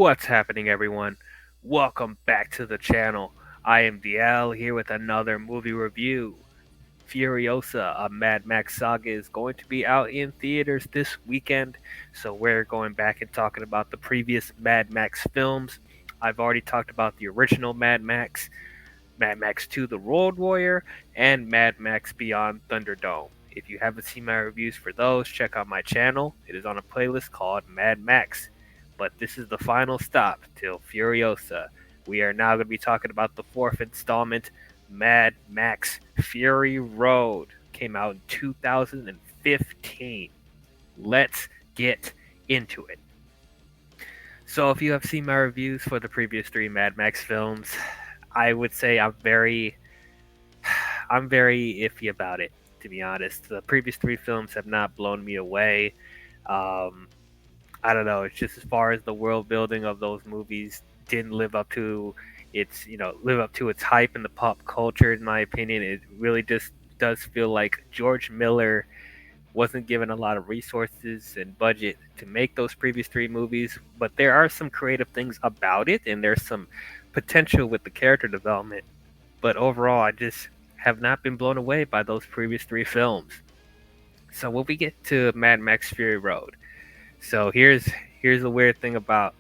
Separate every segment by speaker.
Speaker 1: What's happening, everyone? Welcome back to the channel. I am DL here with another movie review. Furiosa, a Mad Max saga, is going to be out in theaters this weekend, so we're going back and talking about the previous Mad Max films. I've already talked about the original Mad Max, Mad Max 2 The Road Warrior, and Mad Max Beyond Thunderdome. If you haven't seen my reviews for those, check out my channel. It is on a playlist called Mad Max. But this is the final stop till Furiosa. We are now going to be talking about the fourth installment, Mad Max Fury Road. Came out in 2015. Let's get into it. So, if you have seen my reviews for the previous three Mad Max films, I would say I'm very iffy about it, to be honest. The previous three films have not blown me away. Um, I don't know. It's just as far as the world building of those movies didn't live up to its hype in the pop culture. In my opinion, it really just does feel like George Miller wasn't given a lot of resources and budget to make those previous three movies. But there are some creative things about it, and there's some potential with the character development. But overall, I just have not been blown away by those previous three films. So when we get to Mad Max Fury Road, so here's the weird thing about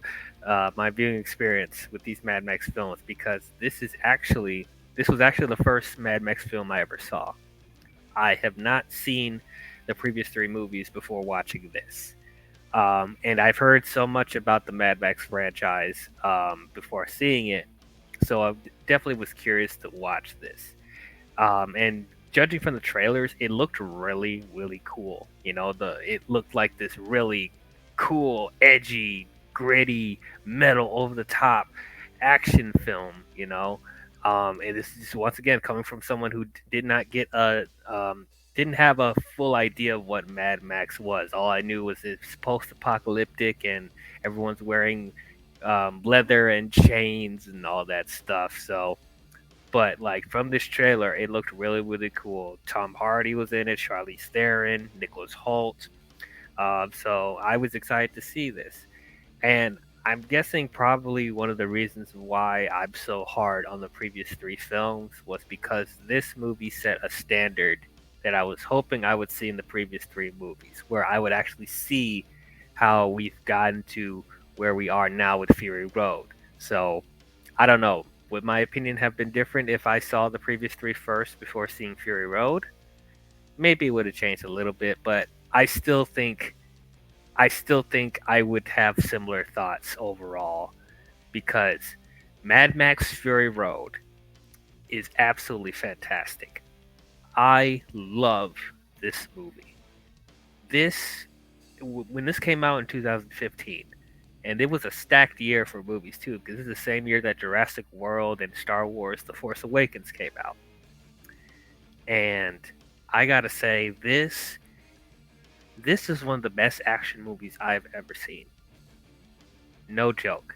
Speaker 1: my viewing experience with these Mad Max films, because this was actually the first Mad Max film I ever saw. I have not seen the previous three movies before watching this, and I've heard so much about the Mad Max franchise before seeing it, so I definitely was curious to watch this. And judging from the trailers, it looked really, really cool. It looked like this really cool, edgy, gritty, metal, over the top action film. And this is once again coming from someone who did not get didn't have a full idea of what Mad Max was. All I knew was it's post-apocalyptic and everyone's wearing leather and chains and all that stuff. So but like from this trailer, it looked really, really cool. Tom Hardy was in it, Charlize Theron, Nicholas Hoult. So I was excited to see this, and I'm guessing probably one of the reasons why I'm so hard on the previous three films was because this movie set a standard that I was hoping I would see in the previous three movies, where I would actually see how we've gotten to where we are now with Fury Road. So I don't know. Would my opinion have been different if I saw the previous three first before seeing Fury Road? Maybe it would have changed a little bit, but I still think I would have similar thoughts overall, because Mad Max Fury Road is absolutely fantastic. I love this movie. This when this came out in 2015, and it was a stacked year for movies too, because this is the same year that Jurassic World and Star Wars: The Force Awakens came out. And I gotta say, this is one of the best action movies I've ever seen. No joke.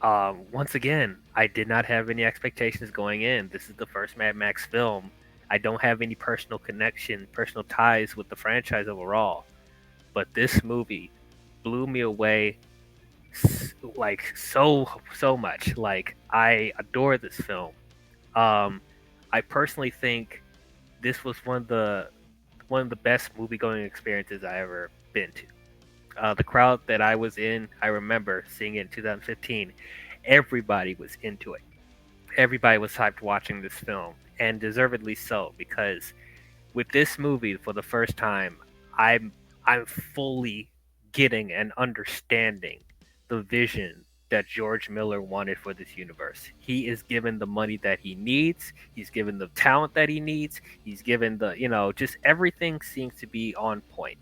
Speaker 1: Once again, I did not have any expectations going in. This is the first Mad Max film. I don't have any personal ties with the franchise overall. But this movie blew me away, like so much. Like, I adore this film. Um, I personally think this was one of the best movie going experiences I ever been to. The crowd that I was in, I remember seeing it in 2015. Everybody was into it. Everybody was hyped watching this film, and deservedly so, because with this movie for the first time, I'm I'm fully getting and understanding the vision that George Miller wanted for this universe. He is given the money that he needs. He's given the talent that he needs. He's given just everything seems to be on point.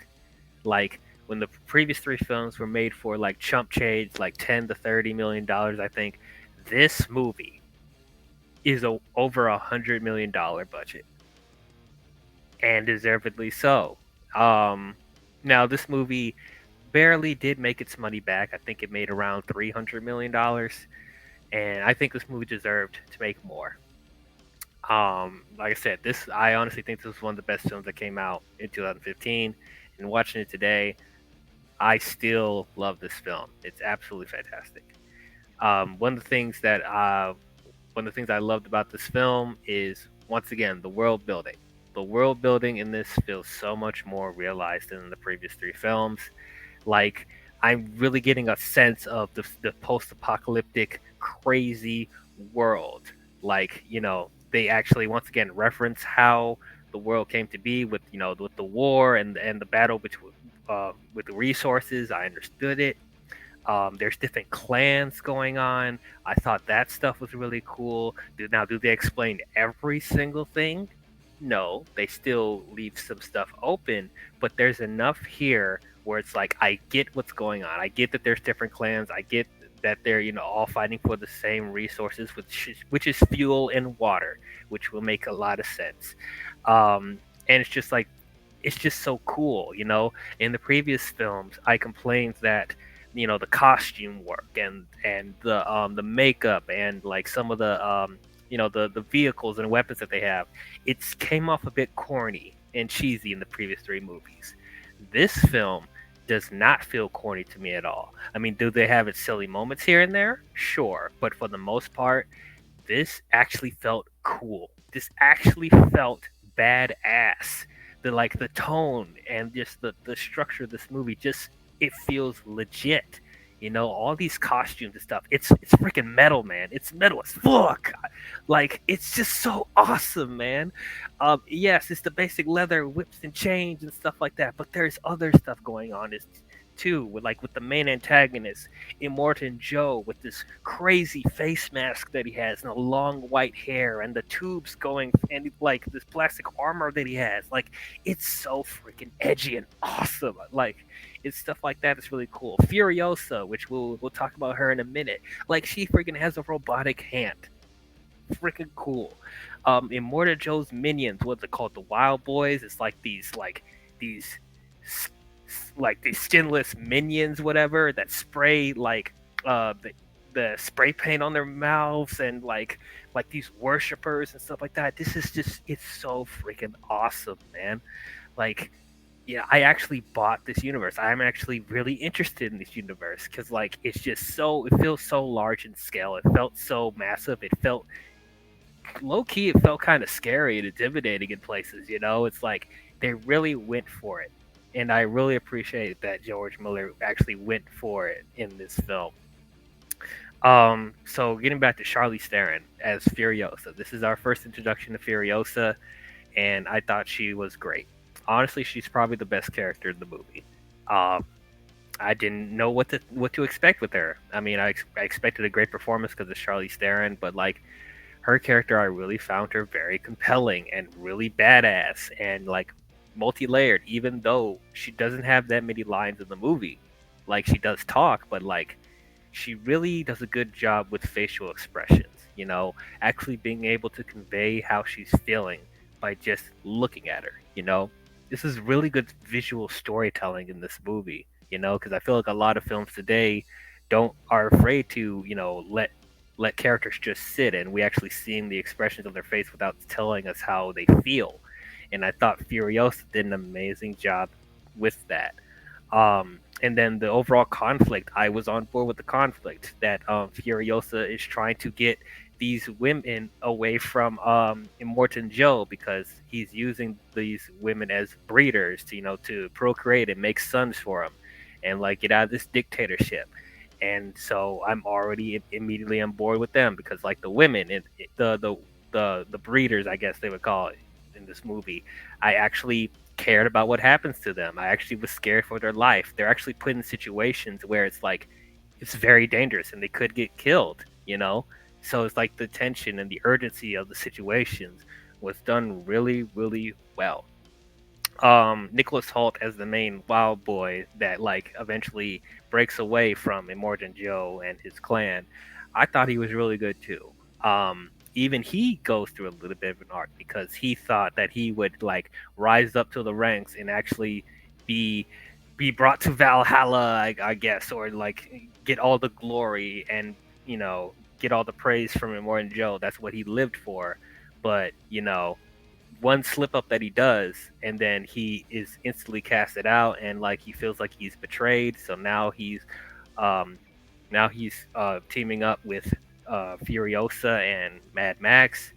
Speaker 1: Like when the previous three films were made for like chump change, like $10 to $30 million, I think this movie is over $100 million budget, and deservedly so. Um, Now this movie barely did make its money back. I think it made around $300 million, and I think this movie deserved to make more. Like I said, this I honestly think this was one of the best films that came out in 2015. And watching it today, I still love this film. It's absolutely fantastic. One of the things that one of the things I loved about this film is once again the world building. The world building in this feels so much more realized than in the previous three films. Like I'm really getting a sense of the post-apocalyptic crazy world. Like they actually once again reference how the world came to be with with the war and the battle between with the resources. I understood it. There's different clans going on. I thought that stuff was really cool. Do they explain every single thing? No, they still leave some stuff open, but there's enough here where it's like I get what's going on. I get that there's different clans. I get that they're all fighting for the same resources, which is fuel and water, which will make a lot of sense. And it's just so cool. In the previous films, I complained that the costume work and the makeup and like some of the the vehicles and weapons that they have, it came off a bit corny and cheesy in the previous three movies. This film does not feel corny to me at all. I mean, do they have its silly moments here and there? Sure, but for the most part, this actually felt cool. This actually felt badass. The tone and just the structure of this movie, just it feels legit. All these costumes and stuff. It's freaking metal, man. It's metal as fuck. Like it's just so awesome, man. Yes, it's the basic leather whips and chains and stuff like that, but there's other stuff going on too, with the main antagonist, Immortan Joe, with this crazy face mask that he has and the long white hair and the tubes going and like this plastic armor that he has. Like it's so freaking edgy and awesome. Like it's stuff like that is really cool. Furiosa, which we'll talk about her in a minute. Like she freaking has a robotic hand. Freaking cool. Immortal Joe's minions, what's it called? The Wild Boys. It's like these like these skinless minions, whatever, that spray like the spray paint on their mouths and like these worshippers and stuff like that. This is just it's so freaking awesome, man. Like yeah, I actually bought this universe. I'm actually really interested in this universe because like it feels so large in scale. It felt so massive. It felt low key, it felt kind of scary and intimidating in places. It's like they really went for it, and I really appreciate that George Miller actually went for it in this film. So getting back to Charlize Theron as Furiosa, this is our first introduction to Furiosa, and I thought she was great. Honestly, she's probably the best character in the movie. Um, I didn't know what to expect with her. I mean, I expected a great performance because of Charlize Theron, but like her character, I really found her very compelling and really badass and like multi-layered, even though she doesn't have that many lines in the movie. Like she does talk, but like she really does a good job with facial expressions, actually being able to convey how she's feeling by just looking at her. This is really good visual storytelling in this movie, because I feel like a lot of films today don't are afraid to, let characters just sit and we actually seeing the expressions of their face without telling us how they feel. And I thought Furiosa did an amazing job with that. And then the overall conflict, I was on board with the conflict that Furiosa is trying to get these women away from Immortan Joe because he's using these women as breeders to to procreate and make sons for him, and like get out of this dictatorship. And so I'm already immediately on board with them because like the women and the breeders, I guess they would call it in this movie, I actually cared about what happens to them. I actually was scared for their life. They're actually put in situations where it's like it's very dangerous and they could get killed. So it's like the tension and the urgency of the situations was done really, really well. Nicholas Holt as the main wild boy that like eventually breaks away from Immortan Joe and his clan. I thought he was really good too. Even he goes through a little bit of an arc because he thought that he would like rise up to the ranks and actually be be brought to Valhalla, I guess, or like get all the glory and get all the praise from Immortan Joe. That's what he lived for. But one slip up that he does, and then he is instantly casted out, and like he feels like he's betrayed. So now he's um, Now he's teaming up with Furiosa and Mad Max.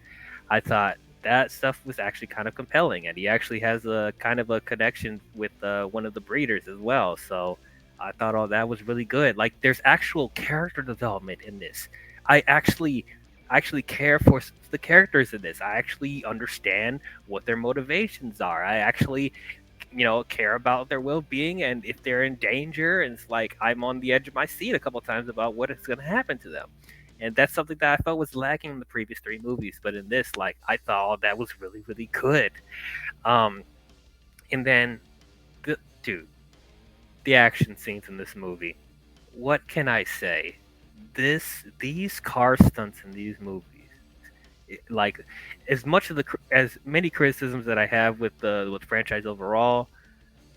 Speaker 1: I thought that stuff was actually kind of compelling, and he actually has a kind of a connection with one of the breeders as well. So I thought all that was really good. Like, there's actual character development in this. I actually care for the characters in this. I actually understand what their motivations are. I actually care about their well-being, and if they're in danger, and it's like I'm on the edge of my seat a couple times about what is going to happen to them. And that's something that I felt was lacking in the previous three movies, but in this, like, I thought that was really, really good. um and then dude, the action scenes in this movie, what can I say? These car stunts in these movies, like, as much of as many criticisms that I have with the franchise overall,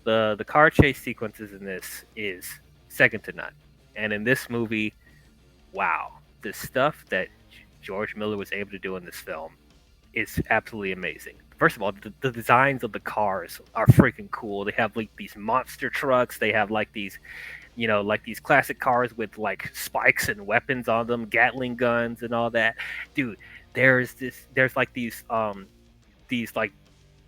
Speaker 1: the car chase sequences in this is second to none. And in this movie, wow, the stuff that George Miller was able to do in this film is absolutely amazing. First of all, the designs of the cars are freaking cool. They have like these monster trucks. They have like these, like these classic cars with like spikes and weapons on them, Gatling guns and all that. Dude, there's like these like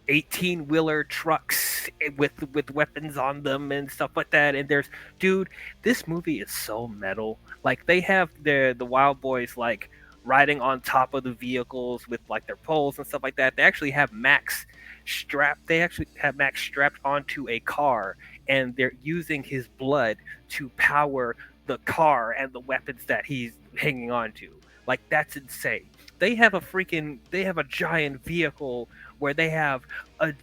Speaker 1: 18 wheeler trucks with weapons on them and stuff like that. And dude, this movie is so metal. Like, they have the Wild Boys like riding on top of the vehicles with like their poles and stuff like that. They actually have Max strapped onto a car, and they're using his blood to power the car and the weapons that he's hanging on to. Like, that's insane. They have a giant vehicle where they have a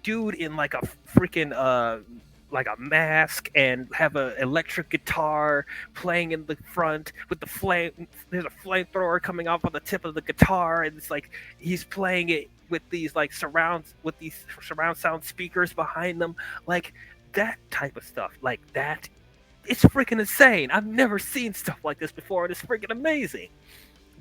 Speaker 1: dude in like a freaking like a mask, and have a electric guitar playing in the front with the flame. There's a flamethrower coming off on the tip of the guitar, and it's like he's playing it with these surround sound speakers behind them. Like, that type of stuff, like that, it's freaking insane. I've never seen stuff like this before, and it's freaking amazing.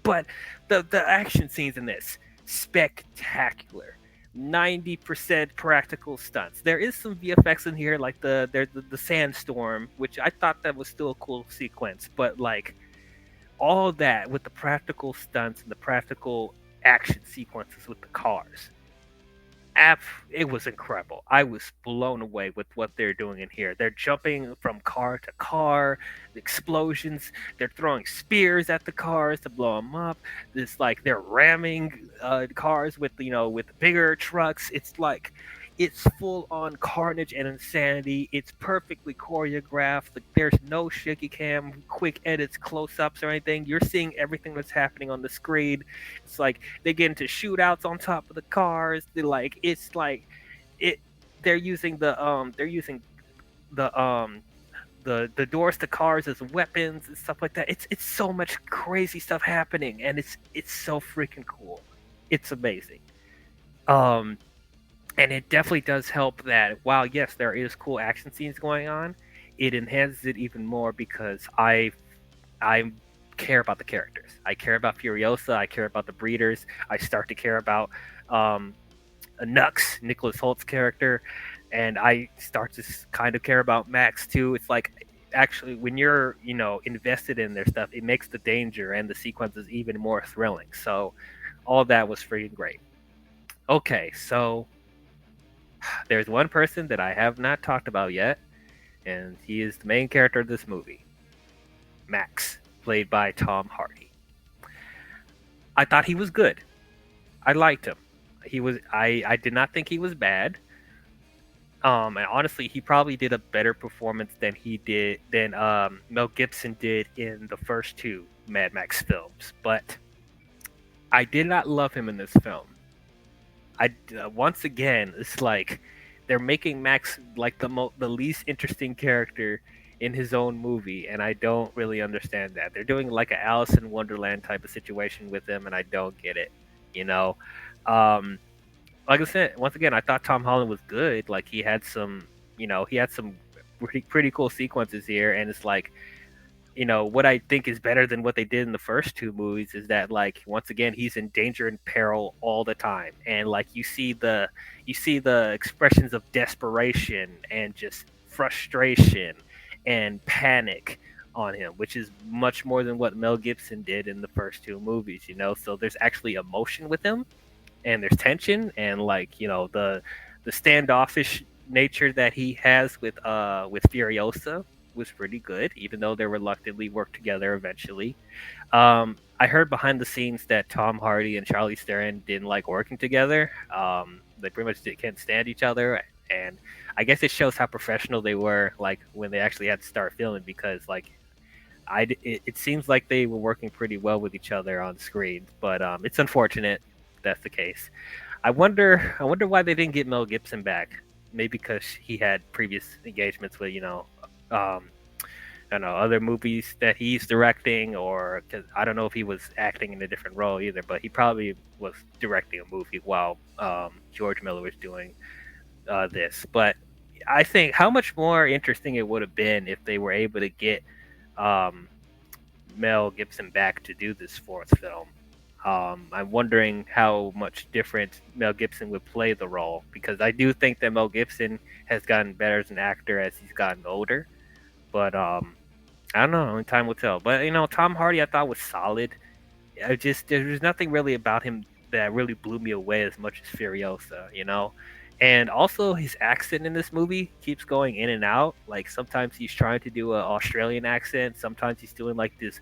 Speaker 1: But the action scenes in this, spectacular. 90% practical stunts. There is some VFX in here, like the sandstorm, which I thought that was still a cool sequence. But like, all that with the practical stunts and the practical action sequences with the cars, it was incredible. I was blown away with what they're doing in here. They're jumping from car to car, the explosions. They're throwing spears at the cars to blow them up. This, like, they're ramming cars with with bigger trucks. It's full on carnage and insanity. It's perfectly choreographed. Like, there's no shaky cam, quick edits, close ups, or anything. You're seeing everything that's happening on the screen. It's like they get into shootouts on top of the cars. It. They're using the the doors to cars as weapons and stuff like that. It's so much crazy stuff happening, and it's so freaking cool. It's amazing. Um, and it definitely does help that while yes, there is cool action scenes going on, it enhances it even more because I care about the characters. I care about Furiosa. I care about the breeders. I start to care about um, Nux, Nicholas Holt's character, and I start to kind of care about Max too. It's like, actually, when you're invested in their stuff, it makes the danger and the sequences even more thrilling. So all that was freaking great. Okay, so there's one person that I have not talked about yet, and he is the main character of this movie, Max, played by Tom Hardy. I thought he was good. I liked him. I did not think he was bad. And honestly, he probably did a better performance than Mel Gibson did in the first two Mad Max films. But I did not love him in this film. Once again, it's like they're making Max like the least interesting character in his own movie, and I don't really understand that. They're doing like a Alice in Wonderland type of situation with him, and I don't get it. You know, um, like I said, once again, I thought Tom Holland was good. Like, he had some pretty cool sequences here, and it's like, what I think is better than what they did in the first two movies is that, like, once again, he's in danger and peril all the time, and like you see the expressions of desperation and just frustration and panic on him, which is much more than what Mel Gibson did in the first two movies, you know? So there's actually emotion with him and there's tension and like, you know, the standoffish nature that he has with Furiosa was pretty good, even though they reluctantly worked together eventually. I heard behind the scenes that Tom Hardy and Charlie Theron didn't like working together. They pretty much can't stand each other, and I guess it shows how professional they were, like when they actually had to start filming, because like it seems like they were working pretty well with each other on screen, but it's unfortunate that's the case. I wonder why they didn't get Mel Gibson back. Maybe because he had previous engagements with um, I don't know, other movies that he's directing, or cause I don't know if he was acting in a different role either, but he probably was directing a movie while George Miller was doing this. But I think how much more interesting it would have been if they were able to get um, Mel Gibson back to do this fourth film. I'm wondering how much different Mel Gibson would play the role, because I do think that Mel Gibson has gotten better as an actor as he's gotten older. But I don't know. Only time will tell. But you know, Tom Hardy I thought was solid. I just there's nothing really about him that really blew me away as much as Furiosa. You know, and also his accent in this movie keeps going in and out. Like sometimes he's trying to do an Australian accent, sometimes he's doing like this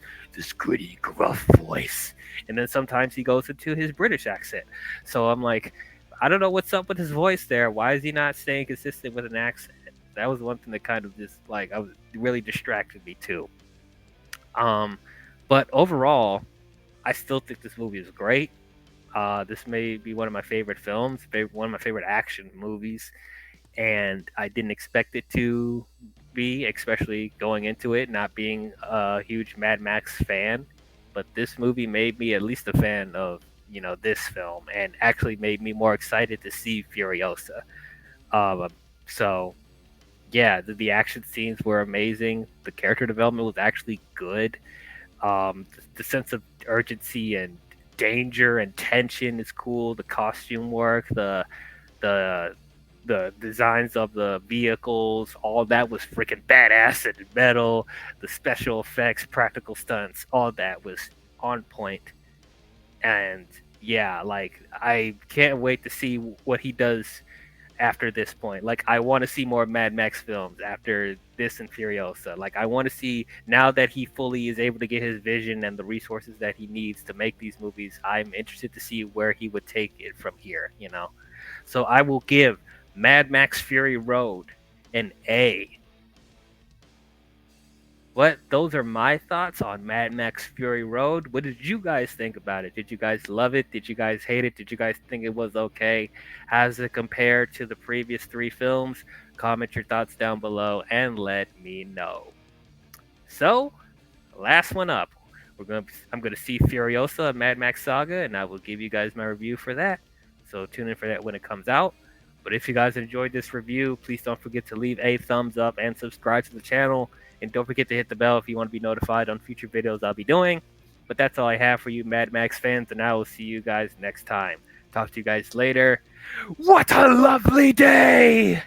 Speaker 1: gritty, gruff voice, and then sometimes he goes into his British accent. So I'm like, I don't know what's up with his voice there. Why is he not staying consistent with an accent? That was one thing that kind of just like I was really distracted me too. Um, but overall, I still think this movie is great. This may be one of my favorite films, one of my favorite action movies, and I didn't expect it to be, especially going into it, not being a huge Mad Max fan. But this movie made me at least a fan of this film, and actually made me more excited to see Furiosa. Um, so yeah, the action scenes were amazing. The character development was actually good. The sense of urgency and danger and tension is cool. The costume work, the the designs of the vehicles, all that was freaking badass and metal. The special effects, practical stunts, all that was on point. And yeah, like I can't wait to see what he does after this point. Like I want to see more Mad Max films after this and Furiosa. Like I want to see, now that he fully is able to get his vision and the resources that he needs to make these movies, I'm interested to see where he would take it from here. So I will give Mad Max Fury Road an A. What? Those are my thoughts on Mad Max Fury Road. What did you guys think about it? Did you guys love it? Did you guys hate it? Did you guys think it was okay? How does it compare to the previous three films? Comment your thoughts down below and let me know. So, last one up. I'm gonna see Furiosa, Mad Max Saga, and I will give you guys my review for that. So tune in for that when it comes out. But if you guys enjoyed this review, please don't forget to leave a thumbs up and subscribe to the channel. And don't forget to hit the bell if you want to be notified on future videos I'll be doing. But that's all I have for you Mad Max fans, and I will see you guys next time. Talk to you guys later. What a lovely day!